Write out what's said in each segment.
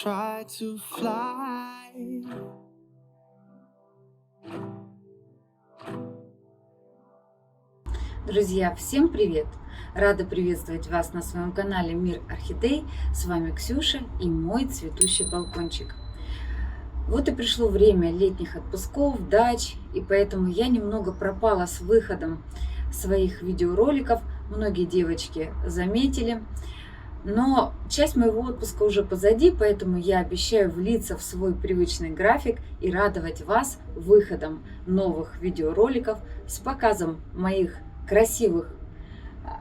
try to fly. Друзья, всем привет! Рада приветствовать вас на своем канале Мир Орхидей. С вами Ксюша и мой цветущий балкончик. Вот и пришло время летних отпусков, дач, и поэтому я немного пропала с выходом своих видеороликов. Многие девочки заметили. Но часть моего отпуска уже позади, поэтому я обещаю влиться в свой привычный график и радовать вас выходом новых видеороликов с показом моих красивых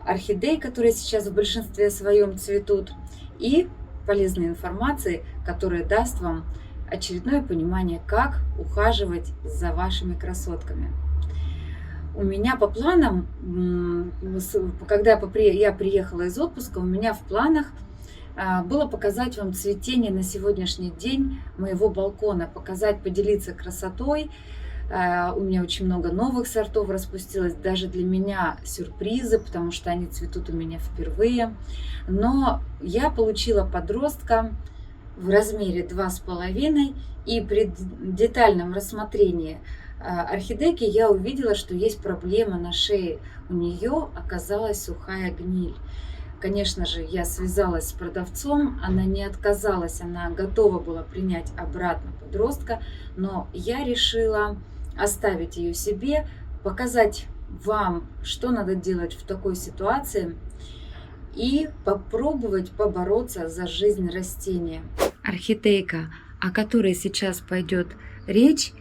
орхидей, которые сейчас в большинстве своем цветут, и полезной информации, которая даст вам очередное понимание, как ухаживать за вашими красотками. У меня по планам, когда я приехала из отпуска, у меня в планах было показать вам цветение на сегодняшний день моего балкона, показать, поделиться красотой. У меня очень много новых сортов распустилось, даже для меня сюрпризы, потому что они цветут у меня впервые. Но я получила подростка в размере 2,5, и при детальном рассмотрении орхидейки я увидела, что есть проблема на шее. У нее оказалась сухая гниль. Конечно же, я связалась с продавцом, она не отказалась, она готова была принять обратно подростка, но я решила оставить ее себе, показать вам, что надо делать в такой ситуации, и попробовать побороться за жизнь растения. Орхидейка, о которой сейчас пойдет речь,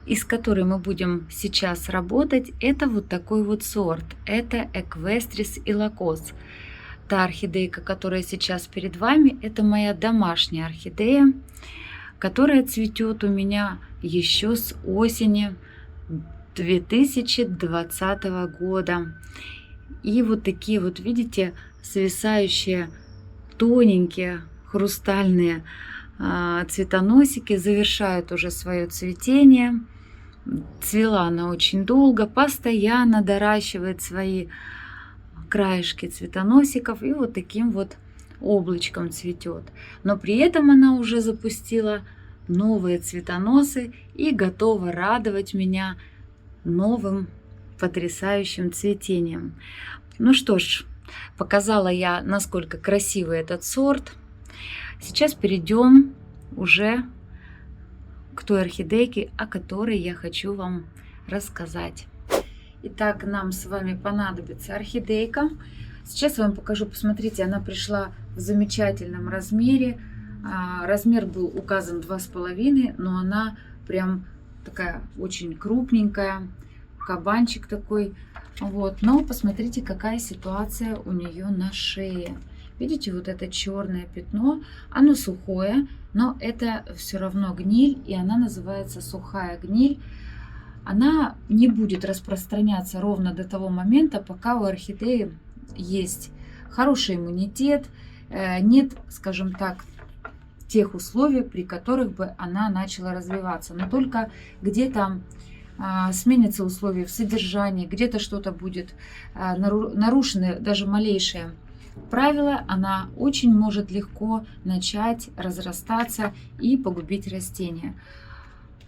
и с которой мы будем сейчас работать, это вот такой вот сорт. Это Equestris Ilocos. Та орхидейка, которая сейчас перед вами, это моя домашняя орхидея, которая цветет у меня еще с осени 2020 года. И вот такие вот, видите, свисающие тоненькие хрустальные цветоносики завершают уже свое цветение. Цвела она очень долго, постоянно доращивает свои краешки цветоносиков и вот таким вот облачком цветет. Но при этом она уже запустила новые цветоносы и готова радовать меня новым потрясающим цветением. Ну что ж, показала я, насколько красивый этот сорт. Сейчас перейдем уже к той орхидейке, о которой я хочу вам рассказать. Итак, нам с вами понадобится орхидейка. Сейчас я вам покажу, посмотрите, она пришла в замечательном размере. Размер был указан 2,5, но она прям такая очень крупненькая, кабанчик такой. Вот. Но посмотрите, какая ситуация у нее на шее. Видите, вот это черное пятно, оно сухое, но это все равно гниль, и она называется сухая гниль. Она не будет распространяться ровно до того момента, пока у орхидеи есть хороший иммунитет, нет, скажем так, тех условий, при которых бы она начала развиваться. Но только где-то сменятся условия в содержании, где-то что-то будет нарушено, даже малейшее правило, она очень может легко начать разрастаться и погубить растение.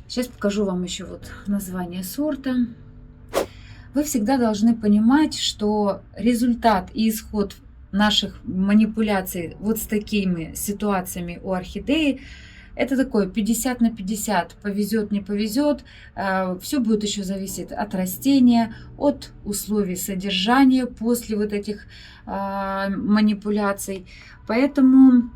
Сейчас покажу вам еще вот название сорта. Вы всегда должны понимать, что результат и исход наших манипуляций вот с такими ситуациями у орхидеи это такое 50 на 50, повезет, не повезет, все будет еще зависеть от растения, от условий содержания после вот этих манипуляций. Поэтому,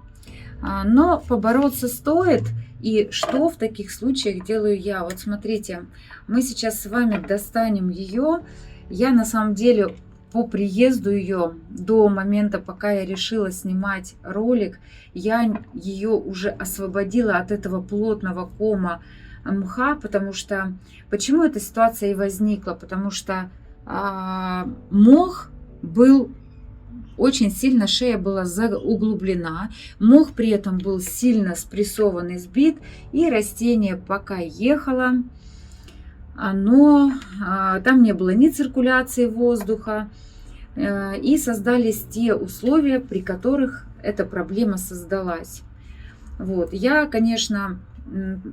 но побороться стоит. И что в таких случаях делаю я? Вот смотрите, мы сейчас с вами достанем ее. Я на самом деле по приезду ее, до момента, пока я решила снимать ролик, я ее уже освободила от этого плотного кома мха, потому что, почему эта ситуация и возникла? Потому что мох был очень сильно, шея была углублена, мох при этом был сильно спрессован и сбит, и растение пока ехало, там не было ни циркуляции воздуха, и создались те условия, при которых эта проблема создалась. Вот. Я, конечно,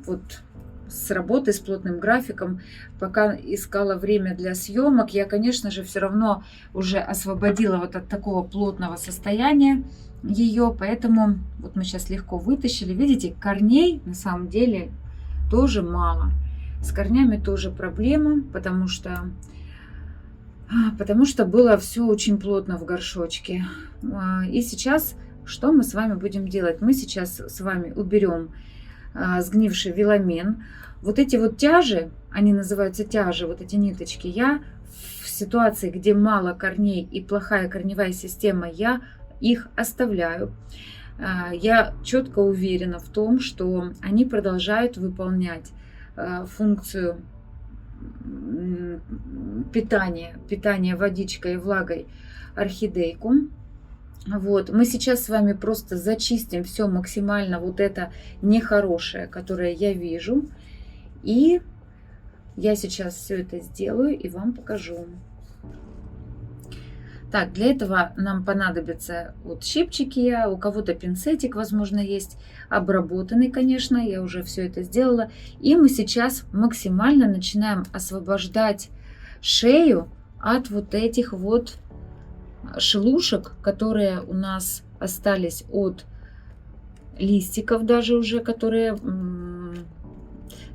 вот с работы, с плотным графиком, пока искала время для съемок, я, конечно же, все равно уже освободила вот от такого плотного состояния ее, поэтому вот мы сейчас легко вытащили. Видите, корней на самом деле тоже мало. С корнями тоже проблема, потому что было все очень плотно в горшочке. И сейчас что мы с вами будем делать? Мы сейчас с вами уберем сгнивший веломен. Вот эти вот тяжи, они называются тяжи, вот эти ниточки, я в ситуации, где мало корней и плохая корневая система, я их оставляю. Я четко уверена в том, что они продолжают выполнять функцию питания водичкой и влагой орхидейку. Вот, мы сейчас с вами просто зачистим все максимально вот это нехорошее, которое я вижу. И я сейчас все это сделаю и вам покажу. Так, для этого нам понадобятся вот щипчики, у кого-то пинцетик, возможно, есть, обработанный, конечно, я уже все это сделала. И мы сейчас максимально начинаем освобождать шею от вот этих вот шелушек, которые у нас остались от листиков даже уже, которые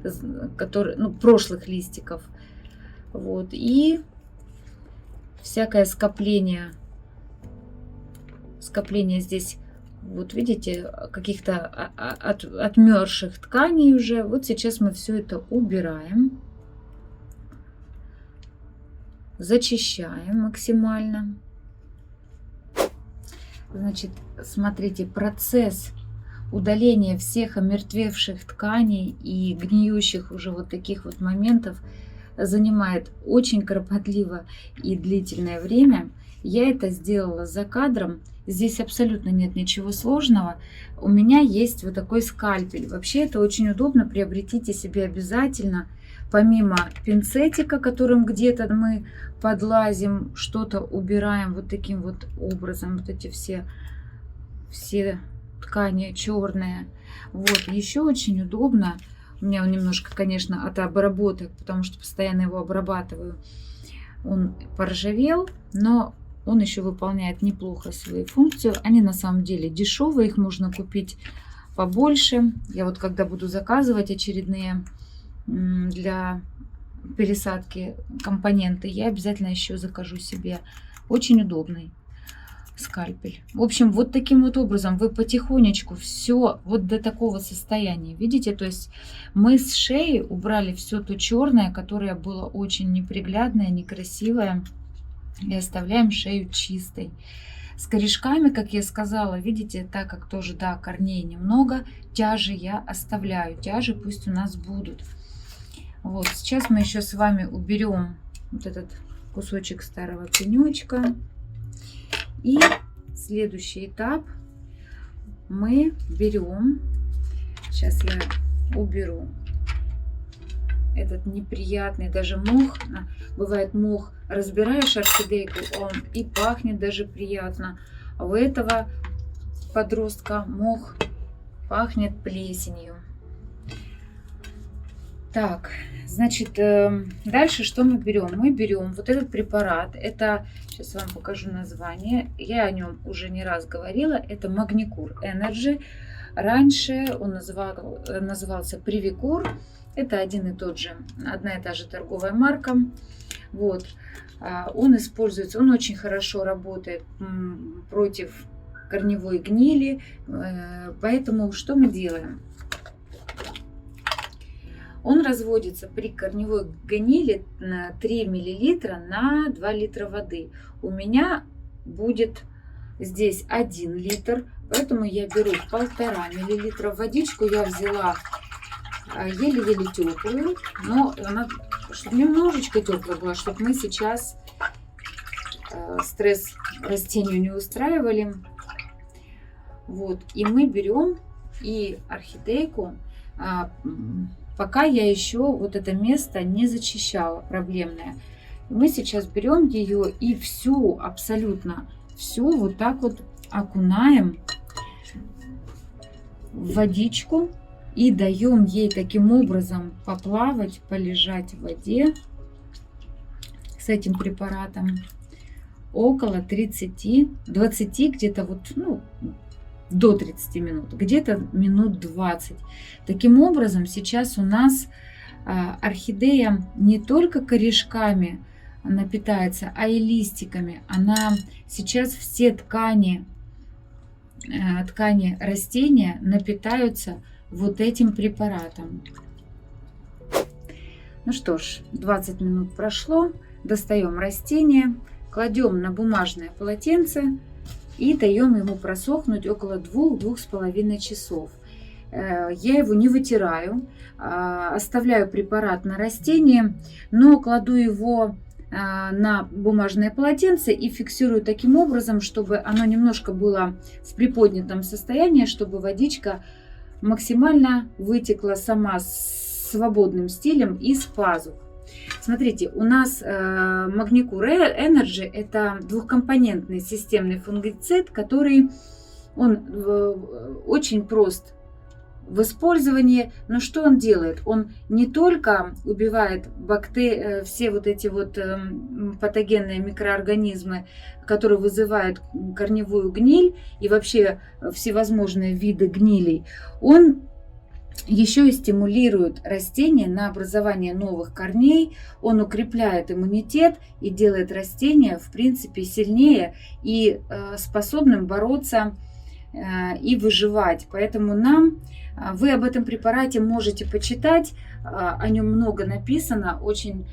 ну, прошлых листиков. Вот, и всякое скопление здесь, вот видите, каких-то отмерших тканей уже. Вот сейчас мы все это убираем, зачищаем максимально. Значит, смотрите, процесс удаления всех омертвевших тканей и гниющих уже вот таких вот моментов занимает очень кропотливо и длительное время. Я это сделала за кадром. Здесь абсолютно нет ничего сложного. У меня есть вот такой скальпель. Вообще это очень удобно. Приобретите себе обязательно. Помимо пинцетика, которым где-то мы подлазим, что-то убираем вот таким вот образом. Вот эти все ткани черные. Вот. Еще очень удобно. У меня он немножко, конечно, от обработок, потому что постоянно его обрабатываю. Он поржавел, но он еще выполняет неплохо свою функцию. Они на самом деле дешевые, их можно купить побольше. Я вот когда буду заказывать очередные для пересадки компоненты, я обязательно еще закажу себе. Очень удобный скальпель. В общем, вот таким вот образом вы потихонечку все вот до такого состояния. Видите, то есть мы с шеи убрали все то черное, которое было очень неприглядное, некрасивое, и оставляем шею чистой. С корешками, как я сказала, видите, так как тоже, да, корней немного, тяжи я оставляю. Тяжи пусть у нас будут. Вот, сейчас мы еще с вами уберем вот этот кусочек старого пенечка. И следующий этап мы берем, сейчас я уберу этот неприятный даже мох. Бывает мох, разбираешь орхидейку, он и пахнет даже приятно. А у этого подростка мох пахнет плесенью. Так, значит, дальше что мы берем? Мы берем вот этот препарат. Это, сейчас вам покажу название. Я о нем уже не раз говорила. Это Magnicure Energy. Раньше он назывался Привикур. Это одна и та же торговая марка. Вот. Он используется, он очень хорошо работает против корневой гнили. Поэтому что мы делаем? Он разводится при корневой гнили на 3 мл на 2 литра воды. У меня будет здесь 1 литр, поэтому я беру 1,5 мл. Водичку я взяла еле-еле теплую, но она, чтобы немножечко теплая была, чтобы мы сейчас стресс растению не устраивали. Вот, и мы берем и орхидейку. Пока я еще вот это место не зачищала, проблемное. Мы сейчас берем ее и всю, абсолютно всю вот так вот окунаем в водичку и даем ей таким образом поплавать, полежать в воде с этим препаратом около 30-20, где-то вот, ну, до 30 минут, где-то минут 20. Таким образом, сейчас у нас орхидея не только корешками она питается, а и листиками. Она сейчас все ткани растения напитаются вот этим препаратом. Ну что ж, 20 минут прошло. Достаем растение, кладем на бумажное полотенце и даем ему просохнуть около 2-2,5 часов. Я его не вытираю, оставляю препарат на растении, но кладу его на бумажное полотенце и фиксирую таким образом, чтобы оно немножко было в приподнятом состоянии, чтобы водичка максимально вытекла сама свободным стилем из пазух. Смотрите, у нас Magnicure Energy – это двухкомпонентный системный фунгицид, который он очень прост в использовании. Но что он делает? Он не только убивает все вот эти вот патогенные микроорганизмы, которые вызывают корневую гниль и вообще всевозможные виды гнилей, он еще и стимулирует растение на образование новых корней, он укрепляет иммунитет и делает растение, в принципе, сильнее и способным бороться и выживать. Поэтому вы об этом препарате можете почитать, о нем много написано, очень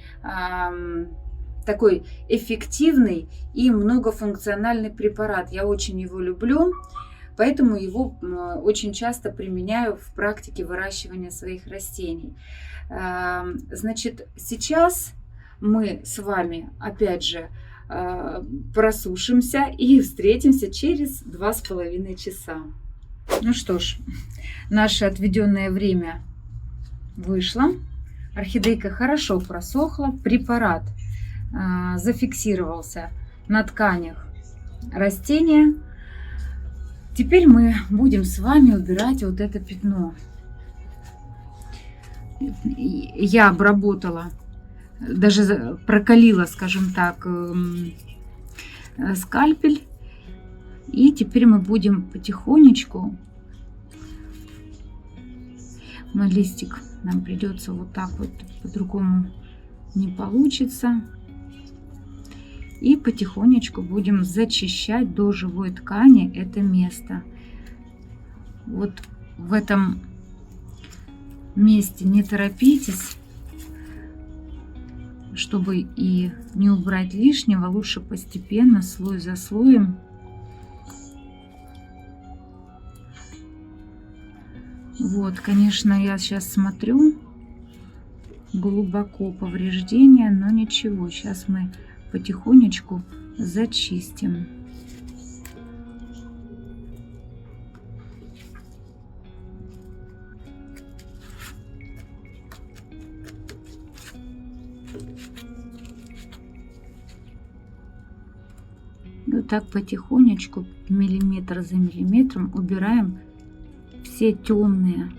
такой эффективный и многофункциональный препарат. Я очень его люблю. Поэтому его очень часто применяю в практике выращивания своих растений. Значит, сейчас мы с вами, опять же, просушимся и встретимся через 2,5 часа. Ну что ж, наше отведенное время вышло. Орхидейка хорошо просохла, препарат зафиксировался на тканях растения. Теперь мы будем с вами убирать вот это пятно. Я обработала, даже прокалила, скажем так, скальпель. И теперь мы будем потихонечку, листик нам придется вот так вот, по-другому не получится. И потихонечку будем зачищать до живой ткани это место. Вот в этом месте не торопитесь, чтобы и не убрать лишнего, лучше постепенно, слой за слоем. Вот, конечно, я сейчас смотрю, глубоко повреждения, но ничего, сейчас мы потихонечку зачистим. Вот так потихонечку, миллиметр за миллиметром, убираем все темные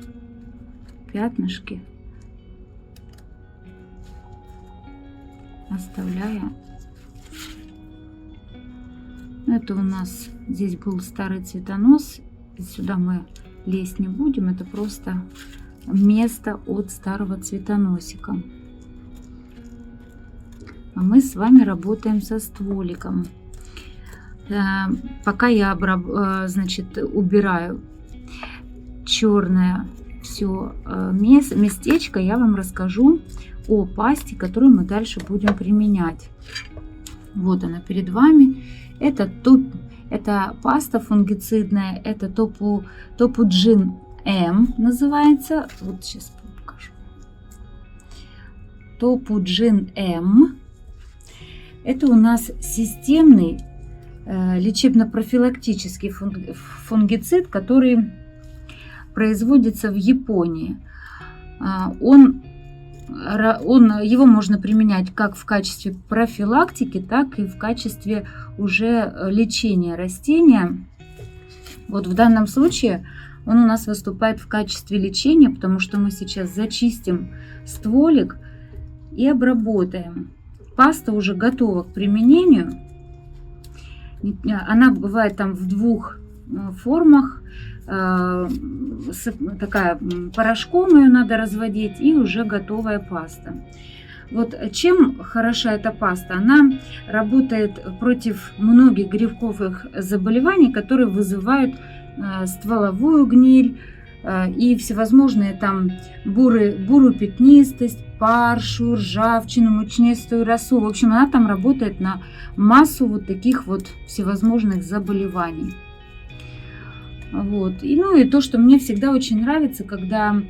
пятнышки, оставляя. Это у нас здесь был старый цветонос, сюда мы лезть не будем, это просто место от старого цветоносика. А мы с вами работаем со стволиком. Пока я убираю черное все местечко, я вам расскажу о пасте, которую мы дальше будем применять. Вот она перед вами. Это паста фунгицидная, это Topo-Gin M называется. Вот сейчас покажу. Topo-Gin M. Это у нас системный лечебно-профилактический фунгицид, который производится в Японии. Его можно применять как в качестве профилактики, так и в качестве уже лечения растения. Вот в данном случае Он у нас выступает в качестве лечения, потому что мы сейчас зачистим стволик и обработаем. Паста уже готова к применению. Она бывает там в двух формах. Такая порошком ее надо разводить, и уже готовая паста. Вот чем хороша эта паста? Она работает против многих грибковых заболеваний, которые вызывают стволовую гниль и всевозможные там бурую пятнистость, паршу, ржавчину, мучнистую росу. В общем, она там работает на массу вот таких вот всевозможных заболеваний. Вот. И то, что мне всегда очень нравится, когда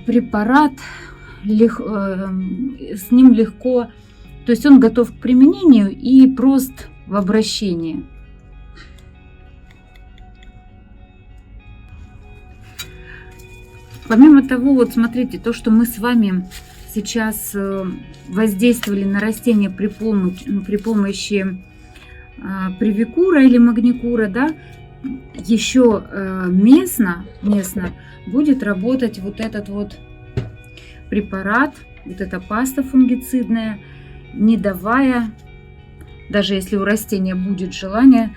препарат с ним легко, то есть он готов к применению и прост в обращении. Помимо того, вот смотрите, то, что мы с вами сейчас воздействовали на растение при помощи привикура или магникура, да, еще местно будет работать вот этот вот препарат, вот эта паста фунгицидная, не давая, даже если у растения будет желание,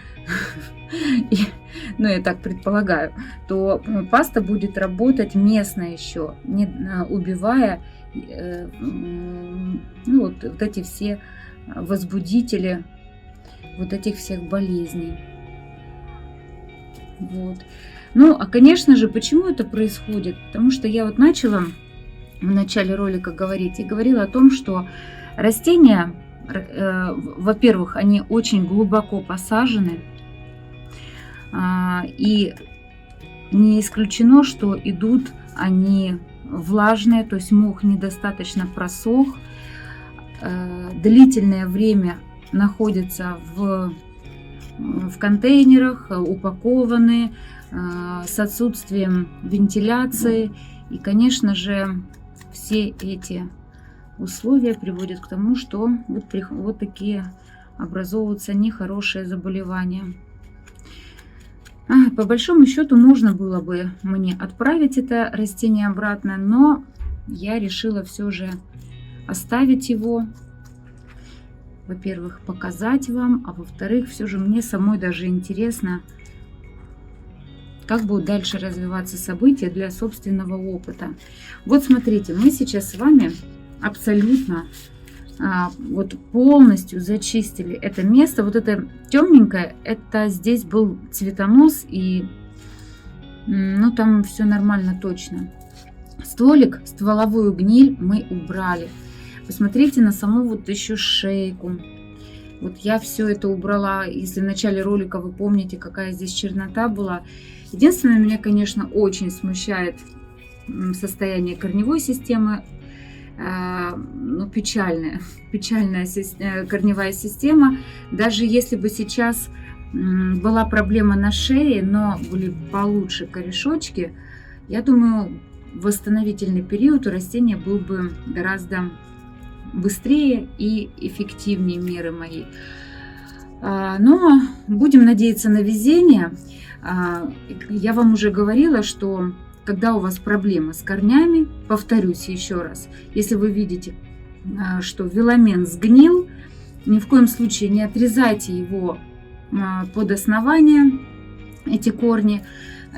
я так предполагаю, то паста будет работать местно еще, не убивая вот эти все возбудители вот этих всех болезней. Вот. А конечно же, почему это происходит? Потому что я вот начала в начале ролика говорить и говорила о том, что растения, во-первых, они очень глубоко посажены, и не исключено, что идут они влажные, то есть мох недостаточно просох, длительное время находятся в контейнерах, упакованы, с отсутствием вентиляции. И, конечно же, все эти условия приводят к тому, что вот такие образовываются нехорошие заболевания. По большому счету можно было бы мне отправить это растение обратно, но я решила все же оставить его. Во-первых, показать вам, а во-вторых, все же мне самой даже интересно, как будут дальше развиваться события для собственного опыта. Вот смотрите, мы сейчас с вами абсолютно вот полностью зачистили это место. Вот это темненькое, это здесь был цветонос, и там все нормально точно. Стволик, стволовую гниль мы убрали. Посмотрите на саму вот еще шейку. Вот я все это убрала. Если в начале ролика вы помните, какая здесь чернота была. Единственное, меня, конечно, очень смущает состояние корневой системы. Печальная корневая система. Даже если бы сейчас была проблема на шее, но были получше корешочки, я думаю, восстановительный период у растения был бы гораздо быстрее и эффективнее, меры мои. Но будем надеяться на везение. Я вам уже говорила, что когда у вас проблемы с корнями, повторюсь еще раз, если вы видите, что веломен сгнил, ни в коем случае не отрезайте его под основание, эти корни,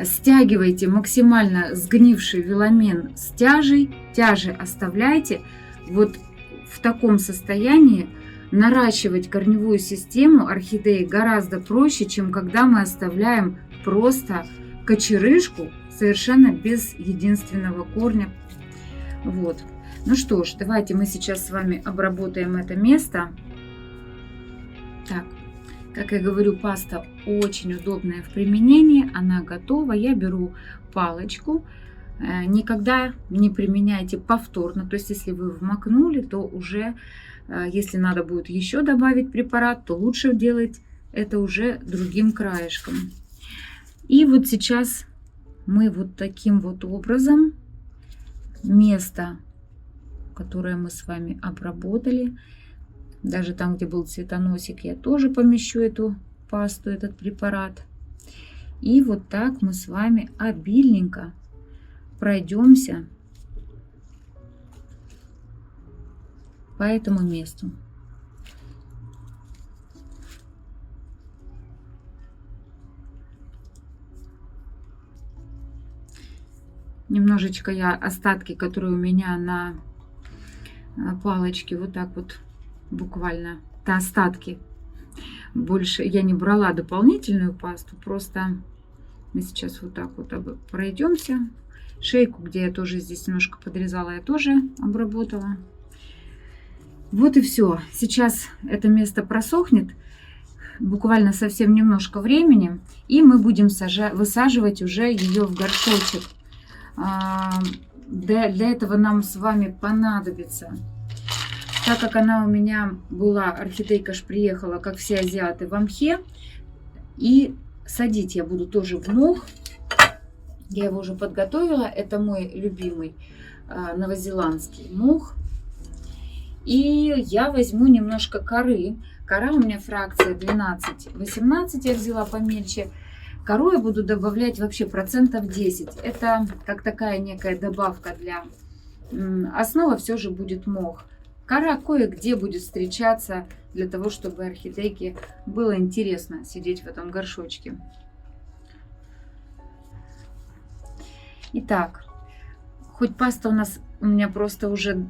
стягивайте максимально сгнивший веломен с тяжей, тяжи оставляйте. Вот в таком состоянии наращивать корневую систему орхидеи гораздо проще, чем когда мы оставляем просто кочерышку совершенно без единственного корня. Вот. Ну что ж, давайте мы сейчас с вами обработаем это место. Так, как я говорю, паста очень удобная в применении, она готова. Я беру палочку. Никогда не применяйте повторно, то есть если вы вмакнули, то уже, если надо будет еще добавить препарат, то лучше делать это уже другим краешком. И вот сейчас мы вот таким вот образом место, которое мы с вами обработали, даже там, где был цветоносик, я тоже помещу эту пасту, этот препарат. И вот так мы с вами обильненько пройдемся по этому месту. Немножечко я остатки, которые у меня на палочке, вот так вот буквально, это остатки. Больше я не брала дополнительную пасту, просто мы сейчас вот так вот пройдемся. Шейку, где я тоже здесь немножко подрезала, я тоже обработала. Вот и все. Сейчас это место просохнет, буквально совсем немножко времени, и мы будем высаживать уже ее в горшочек. Для этого нам с вами понадобится, так как она у меня была, орхидейка ж приехала, как все азиаты, в мхе, и садить я буду тоже в мох. Я его уже подготовила, это мой любимый новозеландский мох. И я возьму немножко коры. Кора у меня фракция 12-18, я взяла помельче. Кору я буду добавлять вообще процентов 10. Это как такая некая добавка для основы, все же будет мох. Кора кое-где будет встречаться для того, чтобы орхидейке было интересно сидеть в этом горшочке. Итак, хоть паста у меня просто уже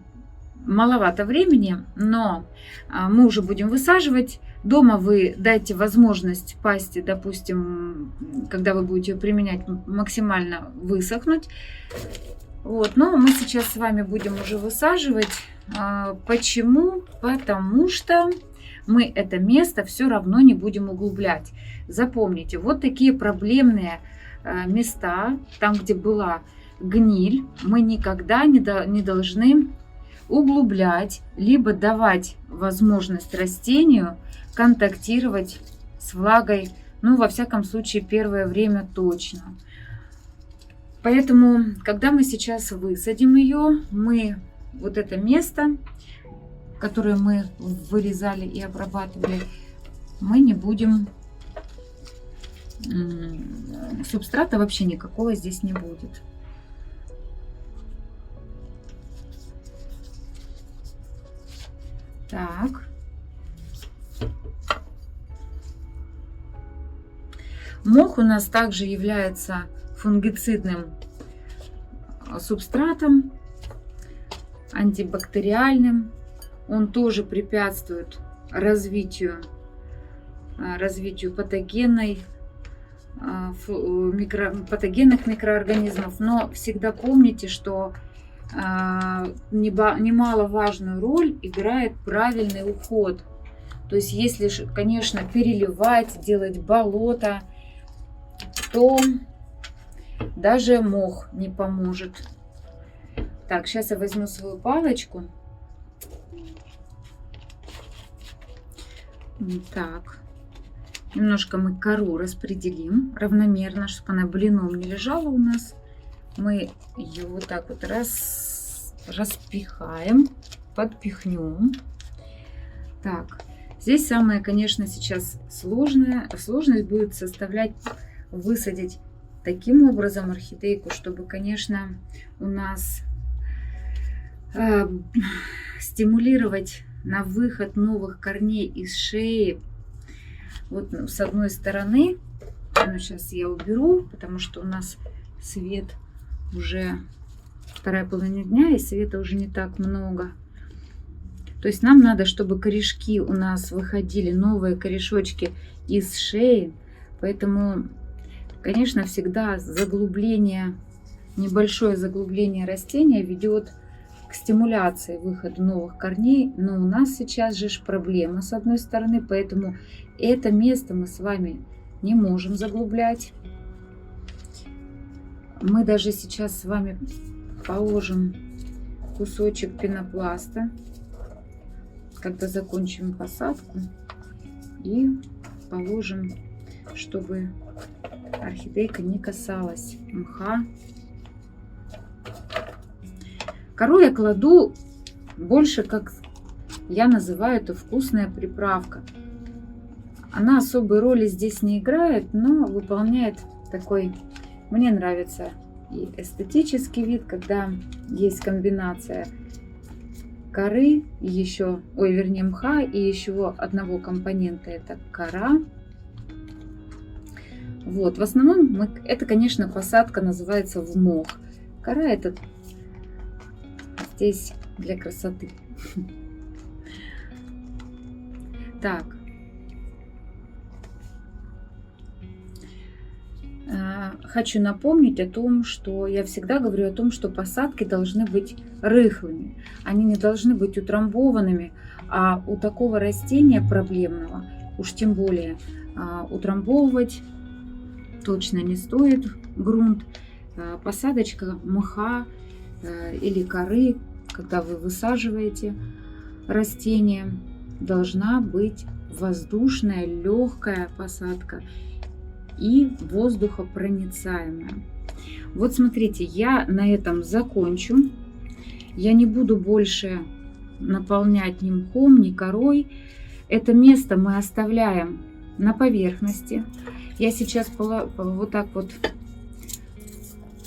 маловато времени, но мы уже будем высаживать. Дома вы дайте возможность пасте, допустим, когда вы будете ее применять, максимально высохнуть. Вот, но мы сейчас с вами будем уже высаживать. Почему? Потому что мы это место все равно не будем углублять. Запомните, вот такие проблемные места, там, где была гниль, мы никогда не должны углублять, либо давать возможность растению контактировать с влагой, ну, во всяком случае, первое время точно. Поэтому, когда мы сейчас высадим ее, мы вот это место, которое мы вырезали и обрабатывали, мы не будем, субстрата вообще никакого здесь не будет. Так. Мох у нас также является фунгицидным субстратом, антибактериальным. Он тоже препятствует развитию патогенных микроорганизмов. Но всегда помните, что немаловажную роль играет правильный уход. То есть, если, конечно, переливать, делать болото, то даже мох не поможет. Так, сейчас я возьму свою палочку. Так, немножко мы кору распределим равномерно, чтобы она блином не лежала у нас. Мы ее вот так вот распихаем, подпихнем. Так, здесь самое, конечно, сейчас сложность будет составлять, высадить таким образом орхидейку, чтобы, конечно, у нас стимулировать на выход новых корней из шеи. Вот с одной стороны, ну, сейчас я уберу, потому что у нас свет уже вторая половина дня, и света уже не так много. То есть нам надо, чтобы корешки у нас выходили, новые корешочки из шеи. Поэтому, конечно, всегда заглубление, небольшое заглубление растения ведет к стимуляции выхода новых корней. Но у нас сейчас же проблема с одной стороны, поэтому это место мы с вами не можем заглублять. Мы даже сейчас с вами положим кусочек пенопласта, когда закончим посадку, и положим, чтобы орхидейка не касалась мха. Кору я кладу больше, как я называю это, вкусная приправка. Она особой роли здесь не играет, но выполняет такой, мне нравится и эстетический вид, когда есть комбинация коры, и еще, вернее, мха и еще одного компонента, это кора. Вот, в основном это, конечно, посадка называется в мох. Кора это здесь для красоты. Так. Хочу напомнить о том, что я всегда говорю о том, что посадки должны быть рыхлыми. Они не должны быть утрамбованными, а у такого растения проблемного, уж тем более утрамбовывать точно не стоит грунт. Посадочка мха или коры, когда вы высаживаете растение, должна быть воздушная, легкая посадка и воздухопроницаемая. Вот смотрите, я на этом закончу. Я не буду больше наполнять ни мхом, ни корой. Это место мы оставляем на поверхности. Я сейчас вот так вот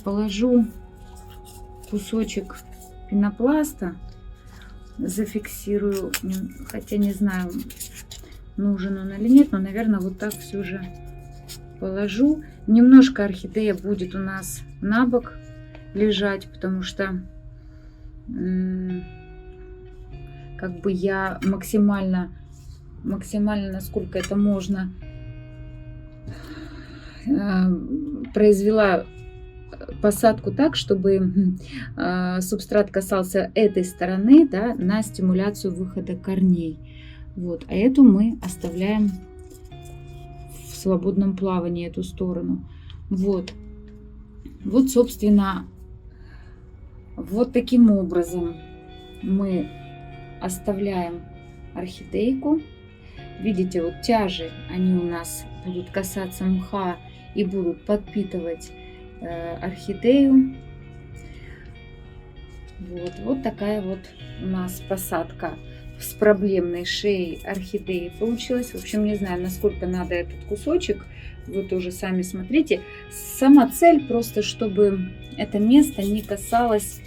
положу кусочек пенопласта, зафиксирую, хотя не знаю, нужен он или нет, но, наверное, вот так все же положу. Немножко орхидея будет у нас на бок лежать, потому что как бы я максимально, насколько это можно, произвела посадку так, чтобы субстрат касался этой стороны, да, на стимуляцию выхода корней. Вот, а эту мы оставляем в свободном плавании, эту сторону. Вот, собственно, вот таким образом мы оставляем орхидейку. Видите, вот тяжи, они у нас будут касаться мха и будут подпитывать орхидею. Вот такая вот у нас посадка с проблемной шеей орхидеи получилась. В общем, не знаю, насколько надо этот кусочек. Вы тоже сами смотрите. Сама цель просто, чтобы это место не касалось,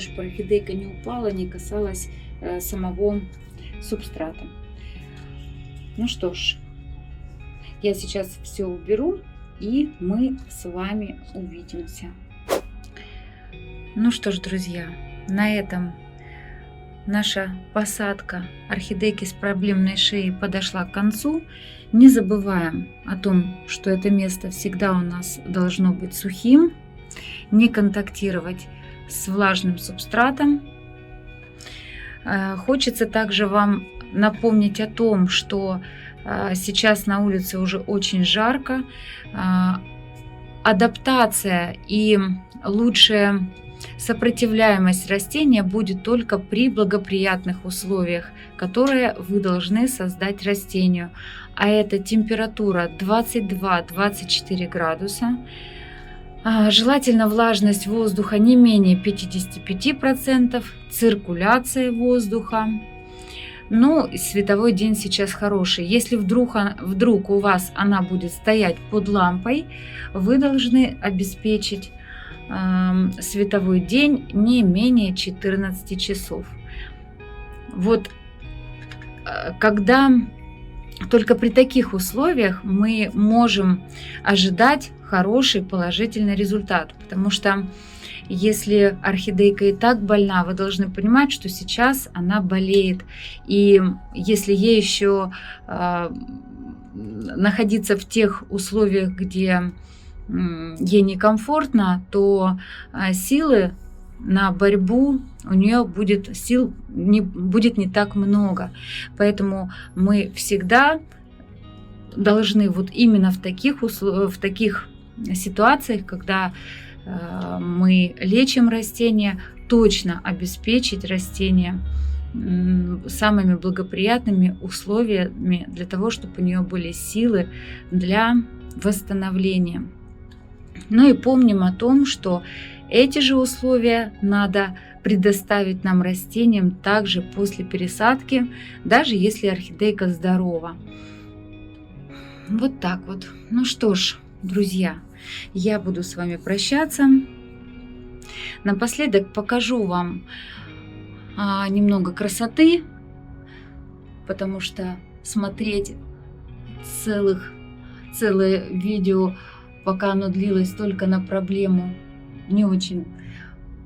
чтобы орхидейка не упала, не касалось самого субстрата. Ну что ж, я сейчас все уберу, и мы с вами увидимся. Ну что ж, друзья, на этом наша посадка орхидейки с проблемной шеей подошла к концу. Не забываем о том, что это место всегда у нас должно быть сухим, не контактировать с влажным субстратом. Хочется также вам напомнить о том, что сейчас на улице уже очень жарко. Адаптация и лучшая сопротивляемость растения будет только при благоприятных условиях, которые вы должны создать растению. А это температура 22-24 градуса. Желательно влажность воздуха не менее 55%, циркуляция воздуха. Ну, световой день сейчас хороший. Если вдруг у вас она будет стоять под лампой, вы должны обеспечить световой день не менее 14 часов. Вот когда только при таких условиях мы можем ожидать хороший положительный результат, потому что если орхидейка и так больна, вы должны понимать, что сейчас она болеет. И если ей еще находиться в тех условиях, где ей некомфортно, то силы на борьбу у нее будет не так много. Поэтому мы всегда должны вот именно в таких ситуациях, когда мы лечим растение, точно обеспечить растение самыми благоприятными условиями для того, чтобы у нее были силы для восстановления. Ну и помним о том, что эти же условия надо предоставить нам растениям также после пересадки, даже если орхидейка здорова. Вот так вот. Ну что ж, друзья, я буду с вами прощаться. Напоследок покажу вам немного красоты, потому что смотреть целое видео, пока оно длилось только на проблему, не очень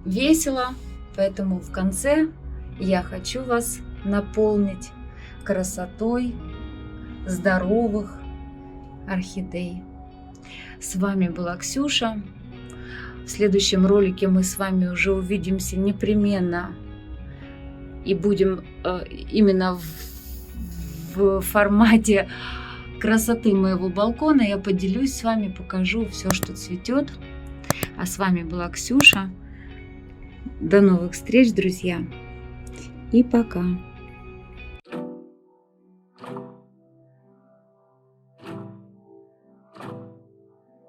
весело. Поэтому в конце я хочу вас наполнить красотой здоровых орхидей. С вами была Ксюша. В следующем ролике мы с вами уже увидимся непременно и будем именно в формате красоты моего балкона. Я поделюсь с вами, покажу все, что цветет. А с вами была Ксюша. До новых встреч, друзья. И пока.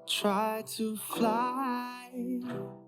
Try to fly